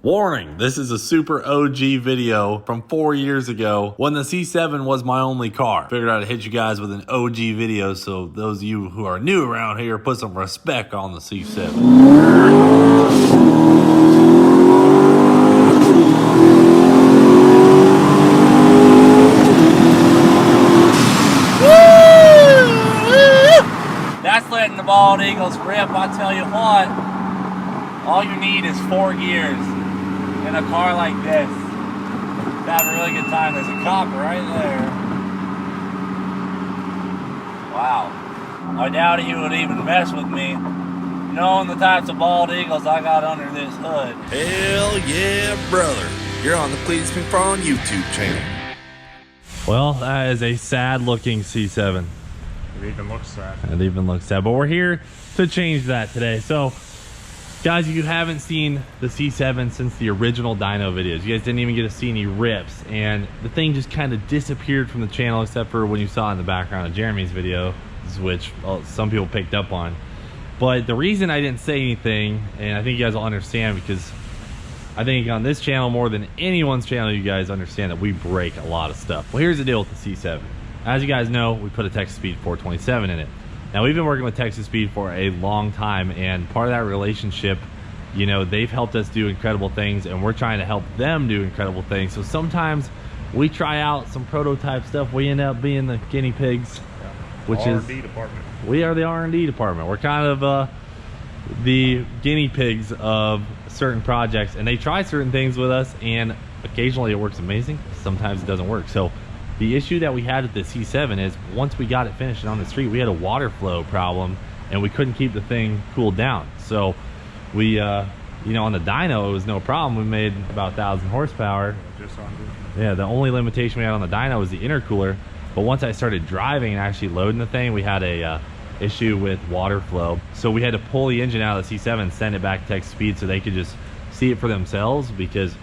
Warning, this is a super OG video from 4 years ago when the C7 was my only car. Figured I'd hit you guys with an OG video so those of you who are new around here put some respect on the C7. That's letting the bald eagles rip. I tell you what, all you need is 4 gears in a car like this. Have a really good time. There's a cop right there. Wow. I doubt he would even mess with me, knowing the types of bald eagles I got under this hood. Hell yeah, brother. You're on the Cleetus McFarland YouTube channel. Well, that is a sad looking C7. It even looks sad. It even looks sad, but we're here to change that today. So, guys, you haven't seen the C7 since the original dyno videos. You guys didn't even get to see any rips, and the thing just kind of disappeared from the channel except for when you saw in the background of Jeremy's video, which some people picked up on. But the reason I didn't say anything, and I think you guys will understand, because I think on this channel more than anyone's channel, you guys understand that we break a lot of stuff. Well, here's the deal with the C7. As you guys know, we put a Texas Speed 427 in it. Now, we've been working with Texas Speed for a long time, and part of that relationship, you know, they've helped us do incredible things, and we're trying to help them do incredible things. So sometimes we try out some prototype stuff. We end up being the guinea pigs, which is R&D department. We are the R&D department. We're kind of the guinea pigs of certain projects, and they try certain things with us, and occasionally it works amazing. Sometimes it doesn't work. So the issue that we had with the C7 is once we got it finished on the street, we had a water flow problem and we couldn't keep the thing cooled down. So we, you know, on the dyno, it was no problem. We made about 1,000 horsepower. Just on Yeah, the only limitation we had on the dyno was the intercooler. But once I started driving and actually loading the thing, we had a issue with water flow. So we had to pull the engine out of the C7 and send it back to Texas Speed so they could just see it for themselves, because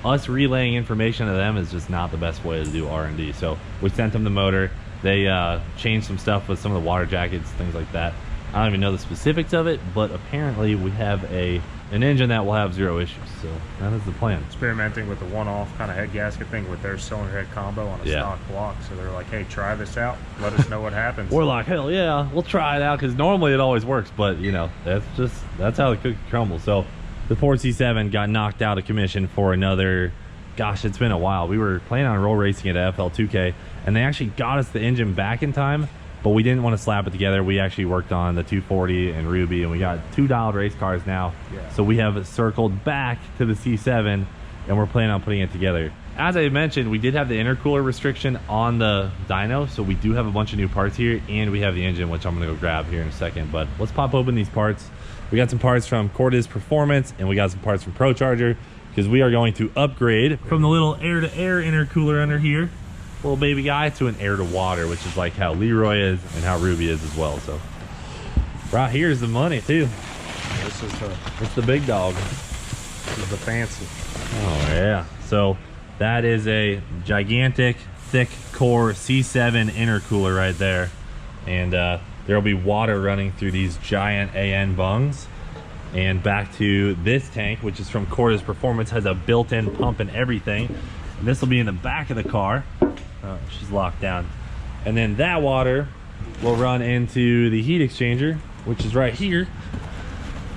us relaying information to them is just not the best way to do R&D. So we sent them the motor. They changed some stuff with some of the water jackets, things like that. I don't even know the specifics of it, but apparently we have an engine that will have zero issues. So that is the plan. experimenting with the one-off kind of head gasket thing with their cylinder head combo on a stock block. So they're like, hey, try this out. Let us know what happens. We're like, hell yeah, we'll try it out, because normally it always works, but you know, that's how the cookie crumbles. So the Ford C7 got knocked out of commission for another, gosh, it's been a while. We were planning on roll racing it at FL2K, and they actually got us the engine back in time, but we didn't want to slap it together. We actually worked on the 240 and Ruby, and we got 2 dialed race cars now. Yeah. So we have it circled back to the C7, and we're planning on putting it together. As I mentioned, we did have the intercooler restriction on the dyno, so we do have a bunch of new parts here, and we have the engine, which I'm gonna go grab here in a second. But let's pop open these parts. We got some parts from Clearwater Performance, and we got some parts from ProCharger, because we are going to upgrade from the little air-to-air intercooler under here, little baby guy, to an air-to-water, which is like how Leroy is and how Ruby is as well. So right here's the money too. This is it's the big dog. This is the fancy. Oh yeah. So that is a gigantic thick core C7 intercooler right there, and there'll be water running through these giant AN bungs and back to this tank, which is from Clearwater Performance, has a built-in pump and everything. And this will be in the back of the car. She's locked down. And then that water will run into the heat exchanger, which is right here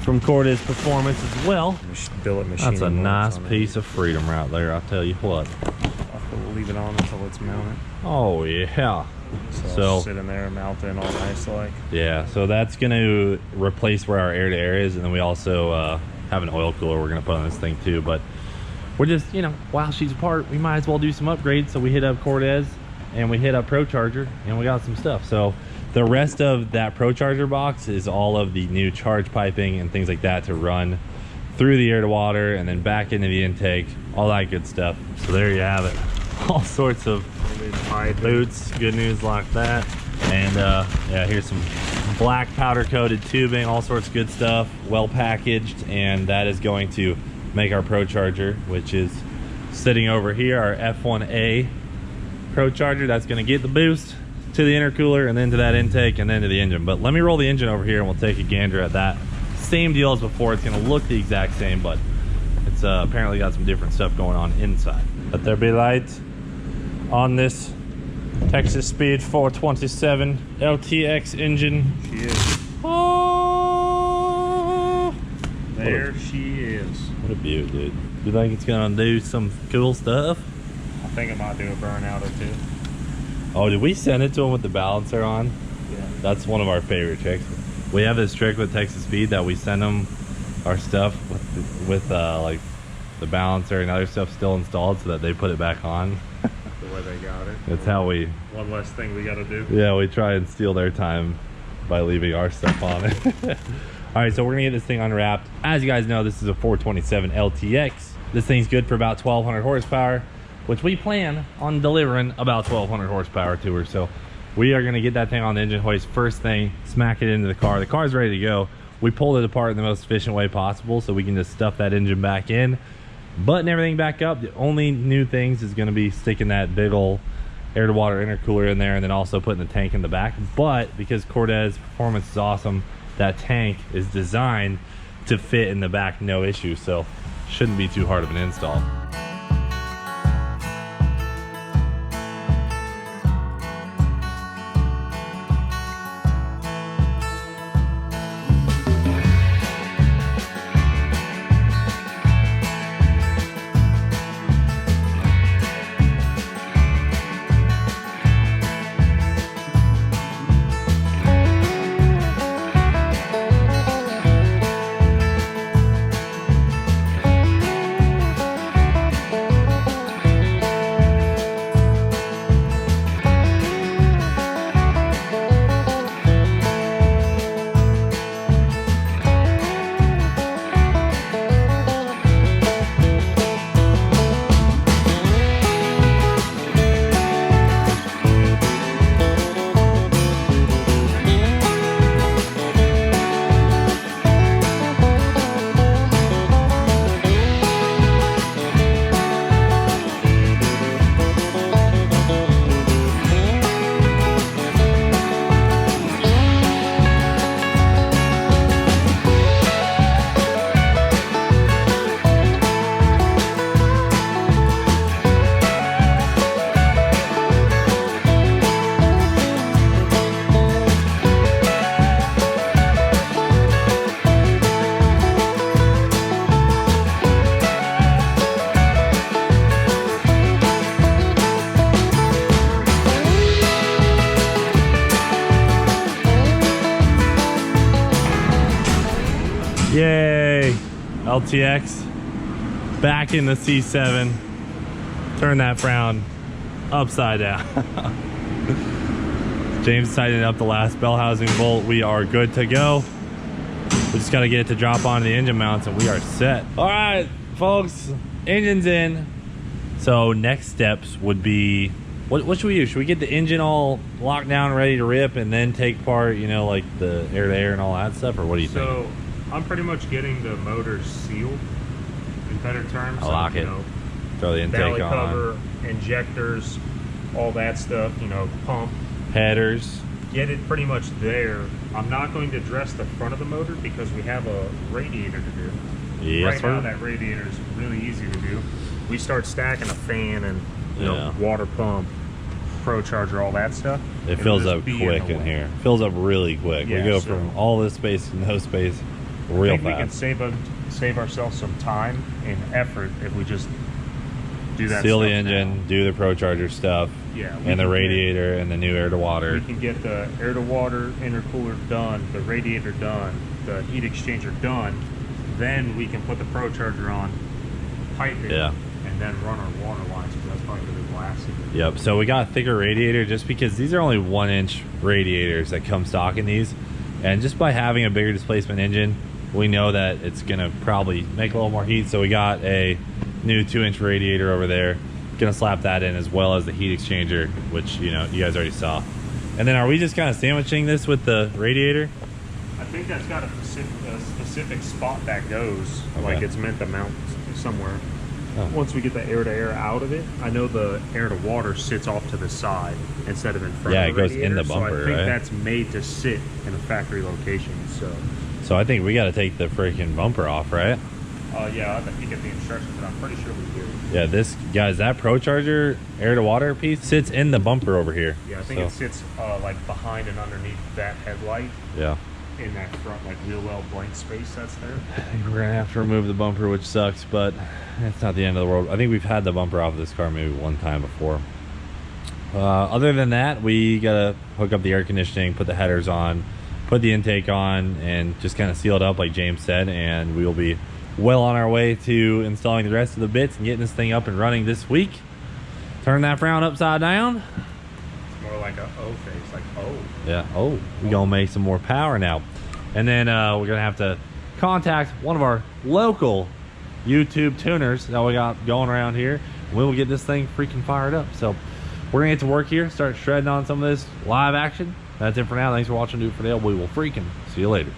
from Clearwater Performance as well. Billet machine. That's a nice piece of freedom right there, I'll tell you what. I'll leave it on until it's mounted. Oh yeah. So sit in there and mount in all nice like. Yeah, so that's gonna replace where our air-to-air is, and then we also have an oil cooler we're gonna put on this thing too. But we're just, you know, while she's apart, we might as well do some upgrades. So we hit up Cortez and we hit up ProCharger, and we got some stuff. So the rest of that ProCharger box is all of the new charge piping and things like that to run through the air-to-water and then back into the intake, all that good stuff. So there you have it. All sorts of boots, good news like that. And yeah, here's some black powder coated tubing, all sorts of good stuff, well packaged, and that is going to make our ProCharger, which is sitting over here, our F1A ProCharger. That's going to get the boost to the intercooler and then to that intake and then to the engine. But let me roll the engine over here and we'll take a gander at that. Same deal as before. It's going to look the exact same, but it's it's apparently got some different stuff going on inside. Let there be light on this Texas Speed 427 LTX engine. She is. Oh, There she is. what a beaut, dude. You think it's gonna do some cool stuff? I think it might do a burnout or two. Oh, did we send it to him with the balancer on? Yeah. That's one of our favorite tricks. We have this trick with Texas Speed that we send them our stuff with like the balancer and other stuff still installed so that they put it back on. The way they got it. That's how we... One less thing we got to do. Yeah, we try and steal their time by leaving our stuff on it. All right, so we're gonna get this thing unwrapped. As you guys know, this is a 427 LTX. This thing's good for about 1,200 horsepower, which we plan on delivering about 1,200 horsepower to her. So we are gonna get that thing on the engine hoist first thing, smack it into the car. The car's ready to go. We pulled it apart in the most efficient way possible so we can just stuff that engine back in, button everything back up. The only new things is gonna be sticking that big ol' air to water intercooler in there and then also putting the tank in the back. But because Cortez performance is awesome, that tank is designed to fit in the back, no issue. So shouldn't be too hard of an install. Yay, LTX back in the C7. Turn that frown upside down. James tightened up the last bell housing bolt. We are good to go. We just got to get it to drop onto the engine mounts and we are set. All right, folks, engine's in. So next steps would be, what should we do? Should we get the engine all locked down, ready to rip, and then take apart, you know, like the air to air and all that stuff? Or what do you think? So I'm pretty much getting the motor sealed, in better terms. I like it. Know, throw the intake valley on. cover, injectors, all that stuff, you know, pump. Headers. Get it pretty much there. I'm not going to dress the front of the motor because we have a radiator to do. Yes, right now, that radiator is really easy to do. We start stacking a fan and you know, water pump, pro charger, all that stuff. It fills up quick in here. Fills up really quick. Yeah, we go from all this space to no space real fast. We can save ourselves some time and effort if we just do that. Seal the engine, do the pro charger stuff, and the radiator and the new air to water. We can get the air to water intercooler done, the radiator done, the heat exchanger done. Then we can put the pro charger on, pipe it, and then run our water lines because that's probably going to be blasted. Yep. So we got a thicker radiator just because these are only 1-inch radiators that come stock in these, and just by having a bigger displacement engine, we know that it's going to probably make a little more heat. So we got a new 2-inch radiator over there. Gonna slap that in as well as the heat exchanger, which you know you guys already saw. And then are we just kind of sandwiching this with the radiator? I think that's got a specific spot that goes, like it's meant to mount somewhere. Once we get the air to air out of it, I know the air to water sits off to the side instead of in front. Yeah, of the it goes in the bumper, so I think right? that's made to sit in a factory location. So I think we got to take the freaking bumper off, right? Yeah, I'll have to get the instructions, but I'm pretty sure we do. Yeah, this, guys, that Pro Charger air to water piece sits in the bumper over here. Yeah, I think it sits like behind and underneath that headlight. Yeah. In that front, like wheel well blank space that's there. I think we're gonna have to remove the bumper, which sucks, but it's not the end of the world. I think we've had the bumper off of this car maybe one time before. Other than that, we gotta hook up the air conditioning, put the headers on, put the intake on, and just kind of seal it up like James said, and we will be well on our way to installing the rest of the bits and getting this thing up and running this week. Turn that frown upside down. It's more like a O face, like oh. Yeah, oh, we're gonna make some more power now. And then we're gonna have to contact one of our local YouTube tuners that we got going around here. We will get this thing freaking fired up. So we're gonna get to work here, start shredding on some of this live action. That's it for now. Thanks for watching. Do it for Dale. We will freaking see you later.